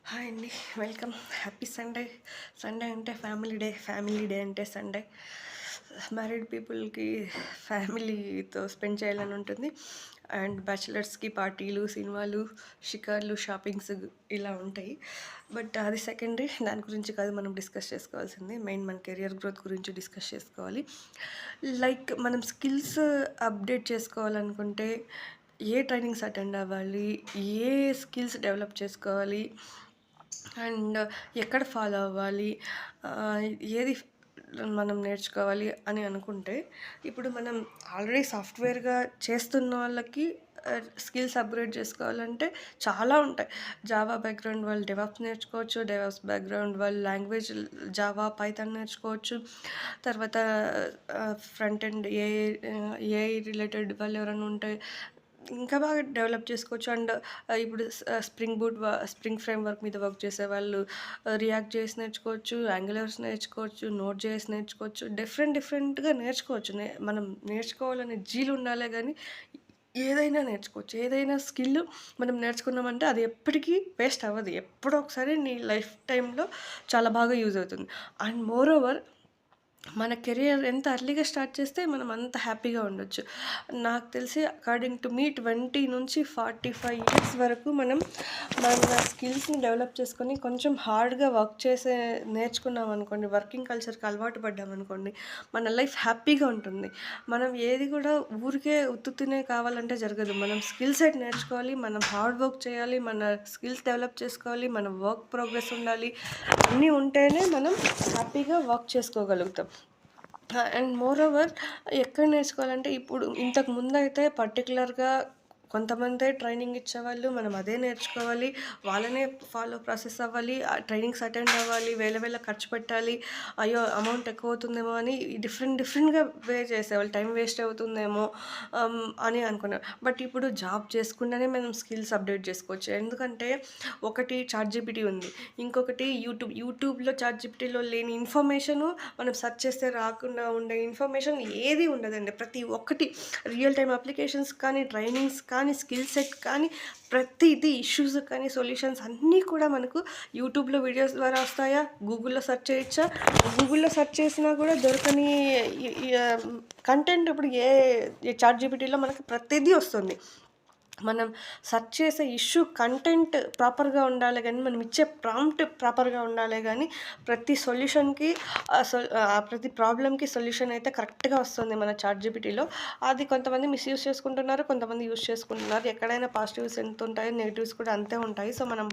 Hi అండి. Welcome. Happy Sunday. Sunday అంటే family day అంటే సండే. మ్యారీడ్ పీపుల్కి ఫ్యామిలీతో స్పెండ్ చేయాలని ఉంటుంది. అండ్ బ్యాచిలర్స్కి పార్టీలు, సినిమాలు, షికార్లు, షాపింగ్స్ ఇలా ఉంటాయి. బట్ అది సెకండరీ. దాని గురించి కాదు మనం డిస్కస్ చేసుకోవాల్సింది. మెయిన్ మన కెరియర్ గ్రోత్ గురించి డిస్కస్ చేసుకోవాలి. లైక్ మనం స్కిల్స్ అప్డేట్ చేసుకోవాలనుకుంటే ఏ ట్రైనింగ్స్ అటెండ్ అవ్వాలి, ఏ స్కిల్స్ డెవలప్ చేసుకోవాలి, అండ్ ఎక్కడ ఫాలో అవ్వాలి, ఏది మనం నేర్చుకోవాలి అని అనుకుంటే, ఇప్పుడు మనం ఆల్రెడీ సాఫ్ట్వేర్గా చేస్తున్న వాళ్ళకి స్కిల్స్ అప్గ్రేడ్ చేసుకోవాలంటే చాలా ఉంటాయి. జావా బ్యాక్గ్రౌండ్ వాళ్ళు డెవాప్స్ నేర్చుకోవచ్చు, డెవాప్స్ బ్యాక్గ్రౌండ్ వాళ్ళు లాంగ్వేజ్ జావా పైథాన్ నేర్చుకోవచ్చు. తర్వాత ఫ్రంట్ ఎండ్ ఏఐ రిలేటెడ్ వాళ్ళు ఎవరైనా ఉంటే ఇంకా బాగా డెవలప్ చేసుకోవచ్చు. అండ్ ఇప్పుడు స్ప్రింగ్ ఫ్రేమ్ వర్క్ మీద వర్క్ చేసేవాళ్ళు రియాక్ట్ చేసి నేర్చుకోవచ్చు, యాంగులర్స్ నేర్చుకోవచ్చు, నోట్ చేసి నేర్చుకోవచ్చు. డిఫరెంట్గా నేర్చుకోవచ్చు. మనం నేర్చుకోవాలనే జీలు ఉండాలే కానీ ఏదైనా నేర్చుకోవచ్చు. ఏదైనా స్కిల్ మనం నేర్చుకున్నామంటే అది ఎప్పటికీ వేస్ట్ అవ్వదు. ఎప్పుడో ఒకసారి నీ లైఫ్ టైంలో చాలా బాగా యూజ్ అవుతుంది. అండ్ మోర్ ఓవర్ మన కెరియర్ ఎంత ఎర్లీగా స్టార్ట్ చేస్తే మనం అంత హ్యాపీగా ఉండొచ్చు. నాకు తెలిసి అకార్డింగ్ టు మీ 20 నుంచి 45 ఇయర్స్ వరకు మనం మన స్కిల్స్ని డెవలప్ చేసుకొని కొంచెం హార్డ్గా వర్క్ నేర్చుకున్నాం అనుకోండి, వర్కింగ్ కల్చర్కి అలవాటు పడ్డామనుకోండి, మన లైఫ్ హ్యాపీగా ఉంటుంది. మనం ఏది కూడా ఊరికే ఉత్తునే కావాలంటే జరగదు. మనం స్కిల్ సెట్ నేర్చుకోవాలి, మనం హార్డ్ వర్క్ చేయాలి, మన స్కిల్స్ డెవలప్ చేసుకోవాలి, మన వర్క్ ప్రోగ్రెస్ ఉండాలి. అన్నీ ఉంటేనే మనం హ్యాపీగా వర్క్ చేసుకోగలుగుతాం. అండ్ మోర్ ఓవర్ ఎక్కడ నేర్చుకోవాలంటే, ఇప్పుడు ఇంతకు ముందయితే పర్టికులర్గా కొంతమందే ట్రైనింగ్ ఇచ్చేవాళ్ళు. మనం అదే నేర్చుకోవాలి, వాళ్ళనే ఫాలో ప్రాసెస్ అవ్వాలి, ట్రైనింగ్స్ అటెండ్ అవ్వాలి, వేల ఖర్చు పెట్టాలి, అయ్యో అమౌంట్ ఎక్కువ అవుతుందేమో అని డిఫరెంట్గా చేసేవాళ్ళు. టైం వేస్ట్ అవుతుందేమో అని అనుకున్నారు. బట్ ఇప్పుడు జాబ్ చేసుకుంటేనే మనం స్కిల్స్ అప్డేట్ చేసుకోవచ్చు. ఎందుకంటే ఒకటి చాట్‌జీపీటీ ఉంది, ఇంకొకటి యూట్యూబ్లో చాట్‌జీపీటీలో లేని ఇన్ఫర్మేషను మనం సెర్చ్ చేస్తే రాకుండా ఉండే ఇన్ఫర్మేషన్ ఏది ఉండదండి. ప్రతి ఒక్కటి రియల్ టైమ్ అప్లికేషన్స్ కానీ, ట్రైనింగ్స్ కానీ, స్కిల్ సెట్ కానీ, ప్రతిదీ ఇష్యూస్ కానీ, సొల్యూషన్స్ అన్నీ కూడా మనకు యూట్యూబ్లో వీడియోస్ ద్వారా వస్తాయా, గూగుల్లో సెర్చ్ చేయొచ్చా? గూగుల్లో సెర్చ్ చేసినా కూడా దొరకని కంటెంట్ ఇప్పుడు చాట్‌జీపీటీలో మనకు ప్రతిదీ వస్తుంది. మనం సెర్చ్ చేసే ఇష్యూ కంటెంట్ ప్రాపర్గా ఉండాలి కానీ, మనం ఇచ్చే ప్రాంప్ట్ ప్రాపర్గా ఉండాలి కానీ, ప్రతి సొల్యూషన్కి ప్రతి ప్రాబ్లమ్కి సొల్యూషన్ అయితే కరెక్ట్గా వస్తుంది మన చాట్‌జీపీటీలో. అది కొంతమంది మిస్యూజ్ చేసుకుంటున్నారు, కొంతమంది యూజ్ చేసుకుంటున్నారు. ఎక్కడైనా పాజిటివ్స్ ఎంత ఉంటాయో నెగిటివ్స్ కూడా అంతే ఉంటాయి. సో మనం